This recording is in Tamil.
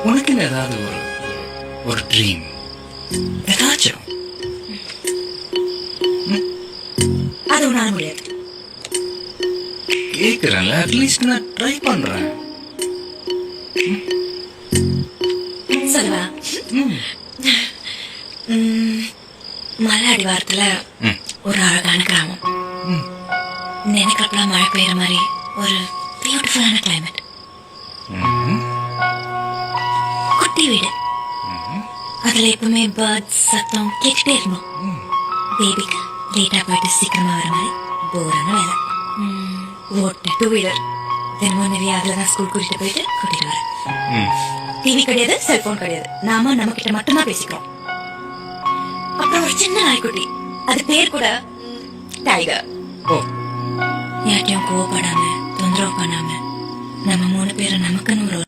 உனக்கு ஏதாவது ஒரு ட்ரீம் ஏதாச்சும்? அது உன்னால முடியாது. கேக்குறேன்ல, அட்லீஸ்ட் நான் ட்ரை பண்றேன். சொல்லுவா. மலை அடிவாரத்துல ஒரு அழகான கிராமம். நினைக்கிறப்பெல்லாம் மழை பெய்யற மாதிரி ஒரு பியூட்டிஃபுல்லான கிளைமேட். குட்டி வீடு, அதுல எப்பவுமே பேர்ட்ஸ் சத்தம் கேட்டுட்டே இருக்கணும். பேபிக்கு லேட்டா போயிட்டு சீக்கிரமா வர மாதிரி போரான வேலை. ஓட்டு டூ வீலர் தினமும் நிறைய அதுலதான் ஸ்கூல் கூட்டிட்டு போயிட்டு கூட்டிட்டு வரேன். டிவி கிடையாது, செல்போன் கிடையாது, நாம நம்ம கிட்ட மட்டும்தான் பேசிக்கிறோம். அப்புறம் ஒரு சின்ன நாய்க்குட்டி, அது பேர் கூட டைகர். யார்ட்டையும் கோவப்படாம தொந்தரவு பண்ணாம நம்ம 3 பேரும் நமக்குன்னு ஒரு